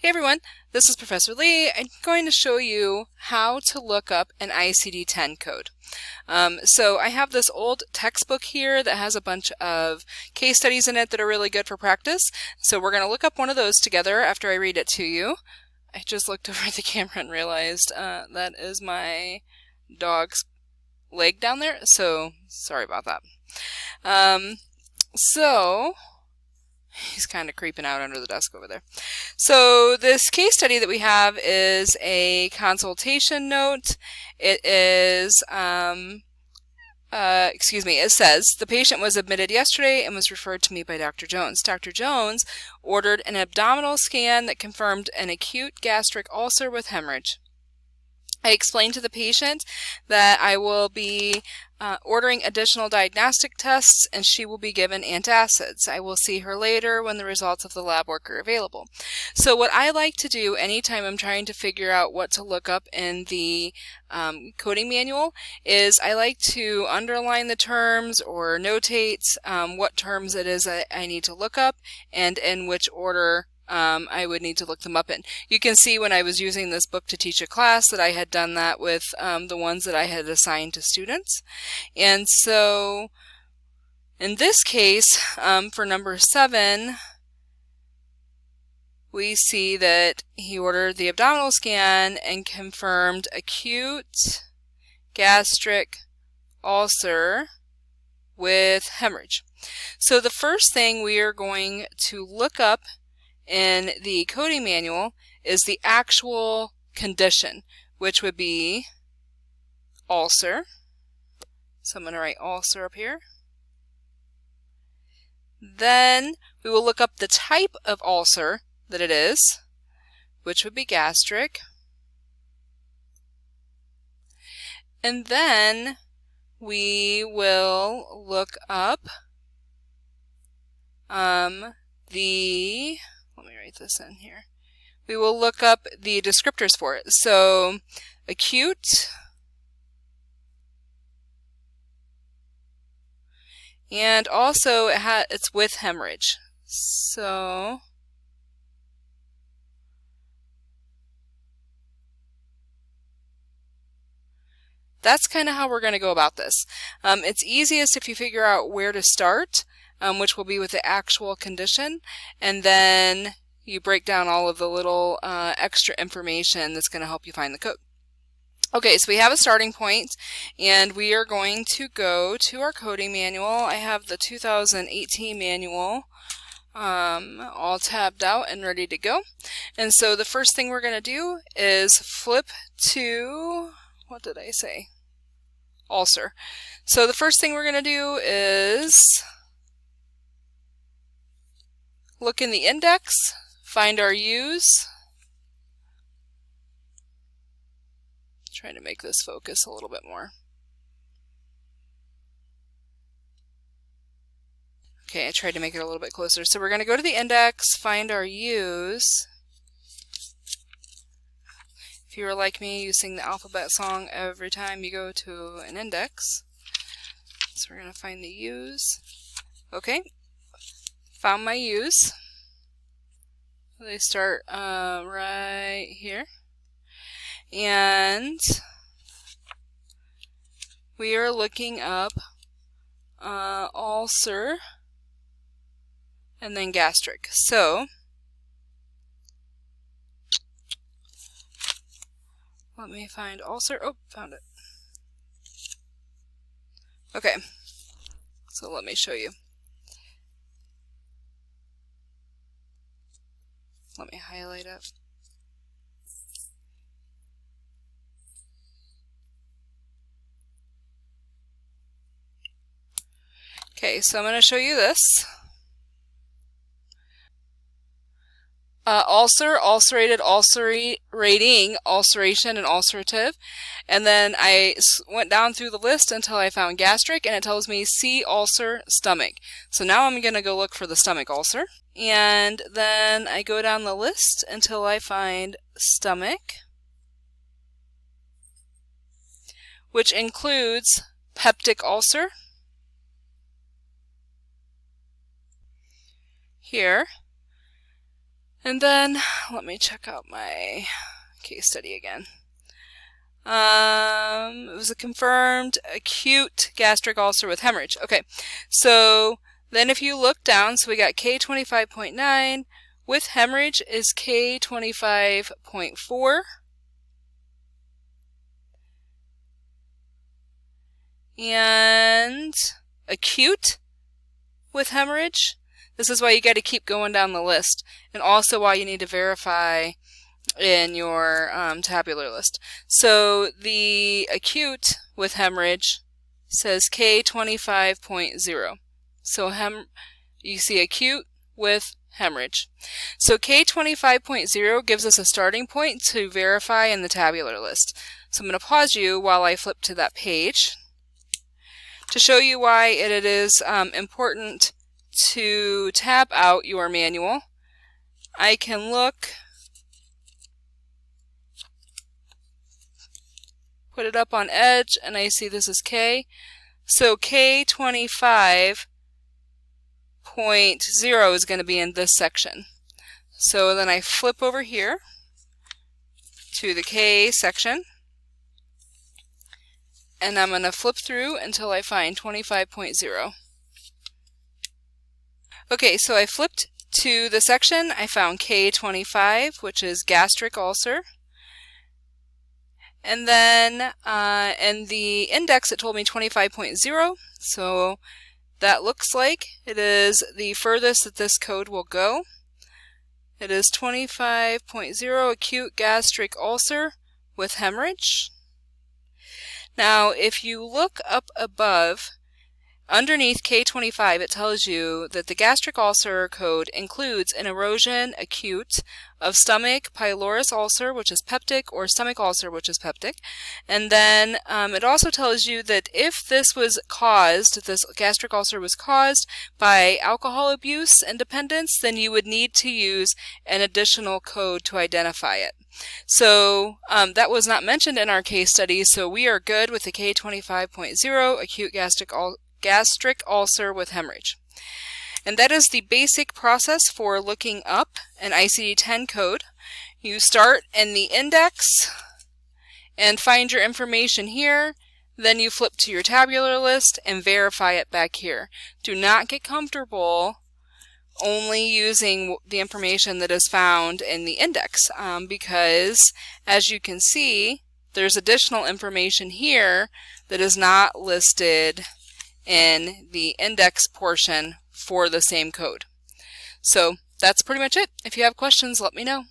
Hey everyone, this is Professor Lee. I'm going to show you how to look up an ICD-10 code. So I have this old textbook here that has a bunch of case studies in it that are really good for practice. So we're going to look up one of those together after I read it to you. I just looked over at the camera and realized that is my dog's leg down there, so sorry about that. So he's kind of creeping out under the desk over there. So this case study that we have is a consultation note. It is, it says, the patient was admitted yesterday and was referred to me by Dr. Jones. Dr. Jones ordered an abdominal scan that confirmed an acute gastric ulcer with hemorrhage. I explained to the patient that I will be ordering additional diagnostic tests and she will be given antacids. I will see her later when the results of the lab work are available. So what I like to do anytime I'm trying to figure out what to look up in the coding manual is I like to underline the terms or notate what terms it is I need to look up and in which order I would need to look them up in. You can see when I was using this book to teach a class that I had done that with the ones that I had assigned to students. And so in this case, for number 7, we see that he ordered the abdominal scan and confirmed acute gastric ulcer with hemorrhage. So the first thing we are going to look up in the coding manual is the actual condition, which would be ulcer. So I'm going to write ulcer up here. Then we will look up the type of ulcer that it is, which would be gastric. And then we will look up let me write this in here. We will look up the descriptors for it. So acute, and also it's with hemorrhage. So that's kind of how we're going to go about this. It's easiest if you figure out where to start, which will be with the actual condition, and then you break down all of the little extra information that's going to help you find the code. Okay, so we have a starting point, and we are going to go to our coding manual. I have the 2018 manual all tabbed out and ready to go. And so the first thing we're going to do is flip to, what did I say? Ulcer. So the first thing we're going to do is look in the index, find our U's. Trying to make this focus a little bit more. Okay, I tried to make it a little bit closer. So we're going to go to the index, find our U's. If you were like me, you sing the alphabet song every time you go to an index. So we're going to find the U's. Okay, found my U's. They start right here. And we are looking up ulcer and then gastric. So let me find ulcer. Oh, found it. Okay, so let me show you. Let me highlight it. Okay, so I'm going to show you this. Ulcer, ulcerated, ulcerating, ulceration, and ulcerative. And then I went down through the list until I found gastric, and it tells me see ulcer, stomach. So now I'm going to go look for the stomach ulcer. And then I go down the list until I find stomach, which includes peptic ulcer here. And then let me check out my case study again. It was a confirmed acute gastric ulcer with hemorrhage. Okay, so then if you look down, so we got K25.9 with hemorrhage is K25.4. And acute with hemorrhage, this is why you got to keep going down the list, and also why you need to verify in your tabular list. So the acute with hemorrhage says K25.0. So you see acute with hemorrhage. So K25.0 gives us a starting point to verify in the tabular list. So I'm going to pause you while I flip to that page to show you why it is important to tab out your manual. I can look, put it up on Edge, and I see this is K. So K25.0 is going to be in this section. So then I flip over here to the K section, and I'm going to flip through until I find 25.0. Okay, so I flipped to the section, I found K25, which is gastric ulcer. And then in the index it told me 25.0, so that looks like it is the furthest that this code will go. It is 25.0 acute gastric ulcer with hemorrhage. Now if you look up above, underneath K25, it tells you that the gastric ulcer code includes an erosion acute of stomach pylorus ulcer, which is peptic, or stomach ulcer, which is peptic. And then it also tells you that if this was caused, this gastric ulcer was caused by alcohol abuse and dependence, then you would need to use an additional code to identify it. So that was not mentioned in our case study, so we are good with the K25.0 acute gastric ulcer with hemorrhage. And that is the basic process for looking up an ICD-10 code. You start in the index and find your information here, then you flip to your tabular list and verify it back here. Do not get comfortable only using the information that is found in the index because, as you can see, there's additional information here that is not listed in the index portion for the same code. So that's pretty much it. If you have questions, let me know.